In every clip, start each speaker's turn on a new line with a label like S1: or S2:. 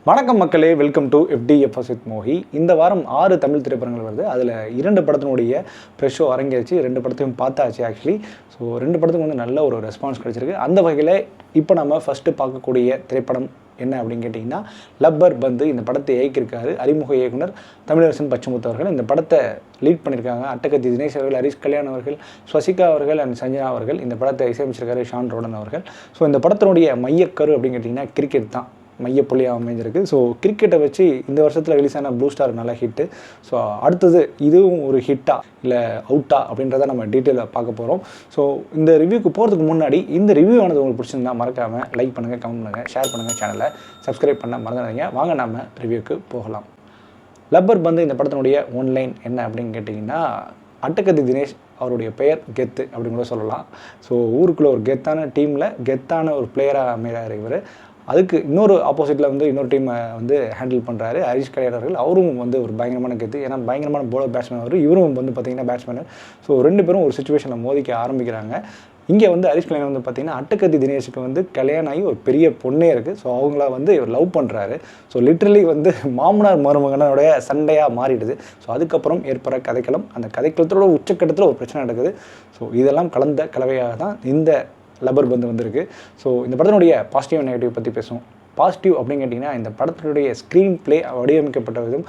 S1: வணக்கம் மக்களே, welcome to FDFS with Mohi. இந்த வாரம் 6 தமிழ் திரைப்படங்கள் வருது. அதில் 2 படத்தினுடைய ப்ரெஷ் ஷோ அரங்கேறிச்சு. 2 படத்தையும் பார்த்தாச்சு ஆக்சுவலி. ஸோ 2 படத்துக்கு வந்து நல்ல ஒரு ரெஸ்பான்ஸ் கிடச்சிருக்கு. அந்த வகையில் இப்போ நம்ம ஃபஸ்ட்டு பார்க்கக்கூடிய திரைப்படம் என்ன அப்படின்னு கேட்டிங்கன்னா, லப்பர் பந்து. இந்த படத்தை இயக்கியிருக்காரு அறிமுக இயக்குனர் தமிழரசன் பச்சமுத்து அவர்கள். இந்த படத்தை லீட் பண்ணியிருக்காங்க அட்டகத்தி தினேஷ் அவர்கள், ஹரிஷ் கல்யாண் அவர்கள், ஸ்வசிகா அவர்கள் அண்ட் சஞ்சனா அவர்கள். இந்த படத்தை இசையமைச்சிருக்காரு ஷான் ரோடன் அவர்கள். ஸோ இந்த படத்தினுடைய மையக்கரு அப்படின்னு கேட்டிங்கன்னா கிரிக்கெட் தான் மையப்புள்ளியாக அமைஞ்சிருக்கு. ஸோ கிரிக்கெட்டை வச்சு இந்த வருஷத்தில் ரிலீஸ் ஆன ப்ளூ ஸ்டார் நல்ல ஹிட்டு. ஸோ அடுத்தது இதுவும் ஒரு ஹிட்டா இல்லை அவுட்டா அப்படின்றத நம்ம டீட்டெயிலாக பார்க்க போகிறோம். ஸோ இந்த ரிவ்யூக்கு போகிறதுக்கு முன்னாடி இந்த ரிவ்யூ ஆனது உங்களுக்கு பிடிச்சிருந்தா மறக்காமல் லைக் பண்ணுங்கள், கமெண்ட் பண்ணுங்கள், ஷேர் பண்ணுங்கள், சேனலை சப்ஸ்கிரைப் பண்ண மறந்துடாதீங்க. வாங்க நம்ம ரிவ்யூக்கு போகலாம். லப்பர் பந்து இந்த படத்தினுடைய ஒன்லைன் என்ன அப்படின்னு கேட்டிங்கன்னா, அட்டகத்தி தினேஷ் அவருடைய பெயர் கெத்து அப்படின்னு கூட சொல்லலாம். ஸோ ஊருக்குள்ளே ஒரு கெத்தான டீமில் கெத்தான ஒரு பிளேயராக அமைகிறார் இவர். அதுக்கு இன்னொரு ஆப்போசிட்டில் வந்து இன்னொரு டீமை வந்து ஹேண்டில் பண்ணுறாரு ஹரிஷ் கல்யாண் அவர்கள். அவரும் வந்து ஒரு பயங்கரமான கெத்து, ஏன்னா பயங்கரமான போலர் பேட்ஸ்மேன் அவர். இவரும் வந்து பார்த்திங்கன்னா பேட்ஸ்மேனு. ஸோ 2 பேரும் ஒரு சுச்சுவேஷனில் மோதிக்க ஆரம்பிக்கிறாங்க. இங்கே வந்து ஹரிஷ் கல்யாண் வந்து பார்த்திங்கன்னா அட்டகத்தி தினேஷுக்கு வந்து கல்யாணம் ஆகி ஒரு பெரிய பொண்ணே இருக்குது. ஸோ அவங்கள வந்து இவர் லவ் பண்ணுறாரு. ஸோ லிட்ரலி வந்து மாமனார் மருமகனுடைய சண்டையாக மாறிடுது. ஸோ அதுக்கப்புறம் ஏற்படுற கதைக்களம், அந்த கதைக்களத்தோட உச்சக்கட்டத்தில் ஒரு பிரச்சனை நடக்குது. ஸோ இதெல்லாம் கலந்த கலவையாக தான் இந்த லப்பர் பந்து வந்திருக்கு. ஸோ இந்த படத்தினுடைய பாசிட்டிவ் அண்ட் நெகட்டிவ் பற்றி பேசுவோம். பாசிட்டிவ் அப்படின்னு கேட்டிங்கன்னா, இந்த படத்தினுடைய ஸ்க்ரீன் ப்ளே வடிவமைக்கப்பட்ட விதம்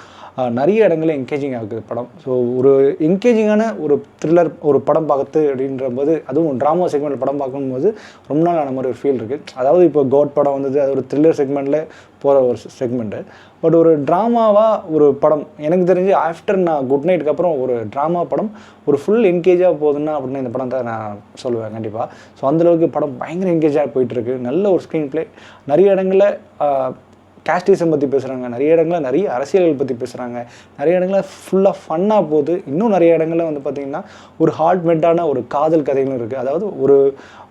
S1: நிறைய இடங்களில் என்கேஜிங் ஆகுது படம். ஸோ ஒரு என்கேஜிங்கான ஒரு த்ரில்லர் ஒரு படம் பார்க்குறது அப்படின்ற போது, அதுவும் ட்ராமா செக்மெண்ட் படம் பார்க்கும்போது ரொம்ப நாள் ஆன மாதிரி ஒரு ஃபீல் இருக்குது. அதாவது இப்போ கோட் படம் வந்தது, அது ஒரு த்ரில்லர் செக்மெண்ட்டில் போகிற ஒரு செக்மெண்ட்டு. பட் ஒரு ட்ராமாவாக ஒரு படம் எனக்கு தெரிஞ்சு ஆஃப்டர் நான் குட் நைட்டுக்கு அப்புறம் ஒரு ட்ராமா படம் ஒரு ஃபுல் என்கேஜாக போகுதுன்னா அப்படின்னா இந்த படம் தான் நான் சொல்லுவேன் கண்டிப்பாக. ஸோ அந்தளவுக்கு படம் பயங்கர என்கேஜாக போயிட்டுருக்கு. நல்ல ஒரு ஸ்க்ரீன் ப்ளே, நிறைய இடங்களில் கேஸ்டிசம் பற்றி பேசுகிறாங்க, நிறைய இடங்களில் நிறைய அரசியல்கள் பற்றி பேசுகிறாங்க, நிறைய இடங்களில் ஃபுல்லாக ஃபன்னாக போகுது. இன்னும் நிறைய இடங்களில் வந்து பார்த்திங்கன்னா ஒரு ஹார்ட்மெட்டான ஒரு காதல் கதைகளும் இருக்குது. அதாவது ஒரு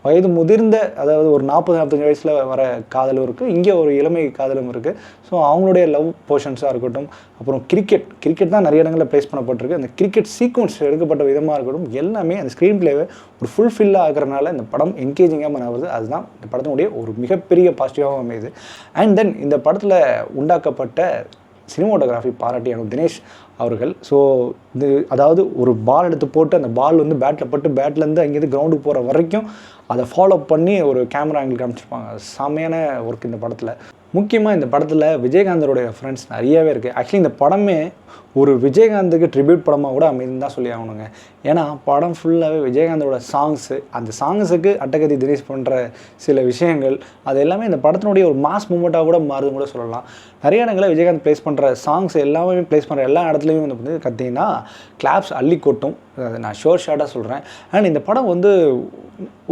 S1: வயது முதிர்ந்த, அதாவது ஒரு 40-45 வயசில் வர காதலும் இருக்குது, இங்கே ஒரு இளமை காதலும் இருக்குது. ஸோ அவங்களுடைய லவ் போர்ஷன்ஸாக இருக்கட்டும், அப்புறம் கிரிக்கெட் தான் நிறைய இடங்களில் ப்ளேஸ் பண்ணப்பட்டிருக்கு. அந்த கிரிக்கெட் சீக்வன்ஸ் எடுக்கப்பட்ட விதமாக இருக்கட்டும், எல்லாமே அந்த ஸ்க்ரீன் பிளேவை ஒரு ஃபுல்ஃபில்லாக ஆகிறனால இந்த படம் என்கேஜிங்காக மனவுது. அதுதான் இந்த படத்தினுடைய ஒரு மிகப்பெரிய பாசிட்டிவாகவும் அமையுது. அண்ட் தென் இந்த படத்தில் உண்டாக்கப்பட்ட சினிமோட்டோகிராஃபி பாராட்டியான தினேஷ் அவர்கள். ஸோ இது அதாவது ஒரு பால் எடுத்து போட்டு அந்த பால் வந்து பேட்டில் பட்டு பேட்லேருந்து அங்கேருந்து கிரவுண்டுக்கு போகிற வரைக்கும் அதை ஃபாலோ பண்ணி ஒரு கேமரா ஆங்கிள் காமிச்சிருப்பாங்க. செம்மையான ஒர்க் இந்த படத்தில். முக்கியமாக இந்த படத்தில் விஜயகாந்தருடைய ரெஃபரன்ஸ் நிறையவே இருக்குது. ஆக்சுவலி இந்த படமே ஒரு விஜயகாந்துக்கு ட்ரிபியூட் படமாக கூட அமைதுன்னு தான் சொல்லி ஆகணுங்க. ஏன்னா படம் ஃபுல்லாகவே விஜயகாந்தோட சாங்ஸு, அந்த சாங்ஸுக்கு அட்டகத்தி தினேஷ் பண்ணுற சில விஷயங்கள், அது எல்லாமே இந்த படத்தினுடைய ஒரு மாஸ் மூமெண்ட்டாக கூட மாறுதுன்னு கூட சொல்லலாம். நிறைய இடங்களில் விஜயகாந்த் ப்ளேஸ் பண்ணுற சாங்ஸ் எல்லாமே ப்ளேஸ் பண்ணுற எல்லா இடத்துலையும் வந்து கத்திங்கன்னா கிளாப்ஸ் அள்ளி கொட்டும். அதை நான் ஷார்ட்டாக சொல்கிறேன். அண்ட் இந்த படம் வந்து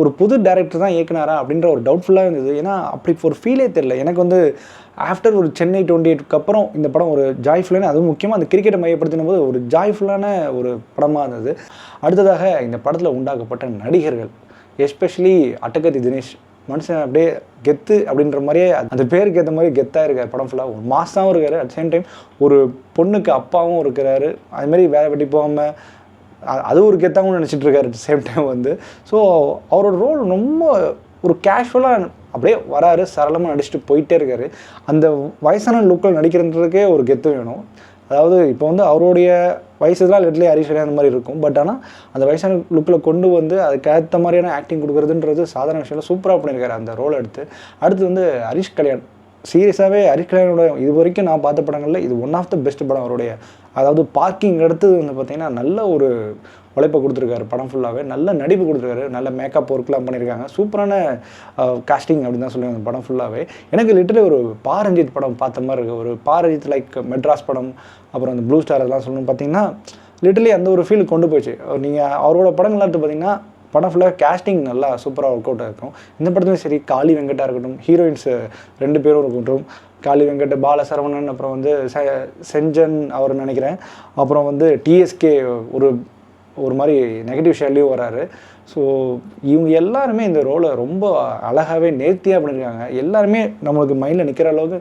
S1: ஒரு புது டைரக்டர் தான் இயக்குனாரா அப்படின்ற ஒரு டவுட்ஃபுல்லாக இருந்தது. ஏன்னா அப்படி ஒரு ஃபீலே தெரியல எனக்கு வந்து. ஆஃப்டர் ஒரு சென்னை 28க்கு அப்புறம் இந்த படம் ஒரு ஜாய்ஃபுல்லான, அதுவும் முக்கியமாக அந்த கிரிக்கெட்டை மையப்படுத்தின போது ஒரு ஜாய்ஃபுல்லான ஒரு படமாக இருந்தது. அடுத்ததாக இந்த படத்தில் உண்டாக்கப்பட்ட நடிகர்கள், எஸ்பெஷலி அட்டகத்தி தினேஷ் மனுஷன் அப்படியே கெத்து அப்படின்ற மாதிரியே அந்த பேருக்கு ஏற்ற மாதிரி கெத்தாக இருக்கார். படம் ஃபுல்லாக ஒரு மாஸாகவும் இருக்கார், அட் சேம் டைம் ஒரு பொண்ணுக்கு அப்பாவும் இருக்கிறாரு. அதுமாதிரி வேலை வெட்டி போகாமல் அது ஒரு கெத்தாகவும் நினச்சிட்டு இருக்காரு அட் சேம் டைம் வந்து. ஸோ அவரோட ரோல் ரொம்ப ஒரு கேஷுவலாக அப்படியே வராரு, சரளமாக நடிச்சுட்டு போயிட்டே இருக்காரு. அந்த வயசான லுக்கில் நடிக்கிறதுக்கே ஒரு கெத்து வேணும். அதாவது இப்போ வந்து அவருடைய வயசுலாம் லிட்லி ஹரிஷ் அந்த மாதிரி இருக்கும். பட் ஆனால் அந்த வயசான லுக்கில் கொண்டு வந்து அதுக்கேற்ற மாதிரியான ஆக்டிங் கொடுக்குறதுன்றது சாதாரண விஷயம். சூப்பராக பண்ணியிருக்காரு அந்த ரோல் எடுத்து. அடுத்து வந்து ஹரிஷ் கல்யாண். சீரியஸாகவே ஹரிஷ் கல்யாணோட இது வரைக்கும் நான் பார்த்த படங்களில் இது ஒன் ஆஃப் த பெஸ்ட் படம் அவருடைய. அதாவது பார்க்கிங் எடுத்து வந்து பார்த்திங்கன்னா நல்ல ஒரு உழைப்பை கொடுத்துருக்காரு. படம் ஃபுல்லாகவே நல்ல நடிப்பு கொடுத்துருக்காரு, நல்ல மேக்கப் ஒர்க்லாம் பண்ணியிருக்காங்க. சூப்பரான காஸ்டிங் அப்படின்னு தான் சொல்லுவாங்க அந்த படம் ஃபுல்லாகவே. எனக்கு லிட்டரலி ஒரு பாரஞ்சித் படம் பார்த்த மாதிரி இருக்குது. ஒரு பாரஞ்சித் லைக் மெட்ராஸ் படம், அப்புறம் அந்த ப்ளூ ஸ்டார் அதெல்லாம் சொல்லணும்னு பார்த்தீங்கன்னா லிட்டரலி அந்த ஒரு ஃபீல் கொண்டு போச்சு. நீங்கள் அவரோட படங்கள்லாம் எடுத்து பார்த்தீங்கன்னா படம் ஃபுல்லாக கேஸ்டிங் நல்லா சூப்பராக ஒர்க் அவுட்டாக இருக்கும். இந்த படத்துலையும் சரி, காளி வெங்கட்டாக இருக்கட்டும், ஹீரோயின்ஸ் 2 பேரும் இருக்கட்டும், காளி வெங்கட், பாலசரவணன், அப்புறம் வந்து செஞ்சன் அவர் நினைக்கிறேன், அப்புறம் வந்து டிஎஸ்கே ஒரு மாதிரி நெகட்டிவ் ஷேட்லேயும் வராரு. ஸோ இவங்க எல்லாருமே இந்த ரோலை ரொம்ப அழகாகவே நேர்த்தியாக பண்ணியிருக்காங்க. எல்லாருமே நம்மளுக்கு மைண்டில் நிற்கிற அளவுக்கு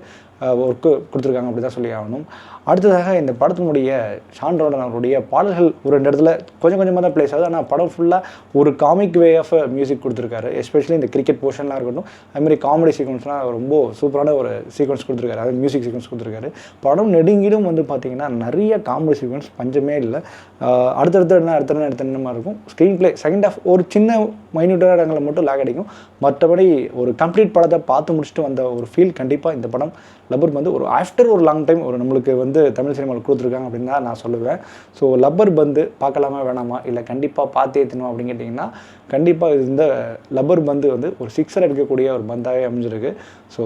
S1: ஒர்க்கு கொடுத்துருக்காங்க அப்படி தான் சொல்லி ஆகணும். அடுத்ததாக இந்த படத்தினுடைய ஷான் ரோல்டன் அவருடைய பாடல்கள் ஒரு 2 இடத்துல கொஞ்சம் கொஞ்சமாக தான் ப்ளேஸ் ஆகுது. ஆனால் படம் ஃபுல்லாக ஒரு காமிக் வே ஆஃப் மியூசிக் கொடுத்துருக்காரு. எஸ்பெஷலி இந்த கிரிக்கெட் போர்ஷன்லாம் இருக்கட்டும், அதுமாதிரி காமெடி சீக்வன்ஸ்லாம் ரொம்ப சூப்பரான ஒரு சீக்வன்ஸ் கொடுத்துருக்காரு, அதாவது மியூசிக் சீக்வன்ஸ் கொடுத்துருக்காரு. படம் நெடுங்கிலும் வந்து பார்த்திங்கன்னா நிறைய காமெடி சீக்வன்ஸ் பஞ்சமே இல்லை. அடுத்தடுத்த மாதிரி இருக்கும். ஸ்க்ரீன் ப்ளே செகண்ட் ஹாஃப் ஒரு சின்ன மைன்யூட்டான இடங்களில் மட்டும் லேக் அடிக்கும். மற்றபடி ஒரு கம்ப்ளீட் படத்தை பார்த்து முடிச்சுட்டு வந்த ஒரு ஃபீல் கண்டிப்பாக இந்த படம் லப்பர் பந்து ஒரு ஆஃப்டர் ஒரு லாங் டைம் ஒரு நம்மளுக்கு வந்து தமிழ் சினிமாவில் கொடுத்துருக்காங்க அப்படின்னு தான் நான் சொல்லுவேன். ஸோ லப்பர் பந்து பார்க்கலாமா வேணாமா, இல்லை கண்டிப்பாக பார்த்தே ஏற்றணும் அப்படின்னு கேட்டிங்கன்னா கண்டிப்பாக இந்த லப்பர் பந்து வந்து ஒரு 6 அடிக்கக்கூடிய ஒரு பந்தாகவே அமைஞ்சிருக்கு. ஸோ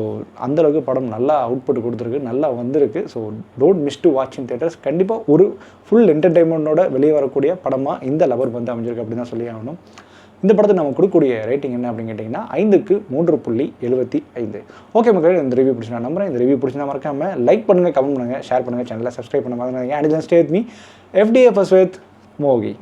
S1: அந்தளவுக்கு படம் நல்லா அவுட்புட் கொடுத்துருக்கு, நல்லா வந்திருக்கு. So don't miss to watch in theatres. கண்டிப்பாக ஒரு ஃபுல் என்டர்டெயின்மெண்ட்டோட வெளியே வரக்கூடிய படமாக இந்த லப்பர் பந்து அமைஞ்சிருக்கு அப்படின்னு தான் சொல்லி ஆகணும். இந்த படத்தை நம்ம கொடுக்கக்கூடிய ரேட்டிங் என்ன அப்படின்னு கேட்டிங்கன்னா 5க்கு 3.75. ஓகே மக்களே, இந்த ரிவ்யூ பிடிச்சி நான் நம்புறேன். இந்த ரிவ்யூ பிடிச்சினா மறக்காம லைக் பண்ணுங்கள், கமெண்ட் பண்ணுங்கள், ஷேர் பண்ணுங்கள், சேனலை சப்ஸ்கிரைப் பண்ண மாதிரி. And then stay with me FDFS with மோகி.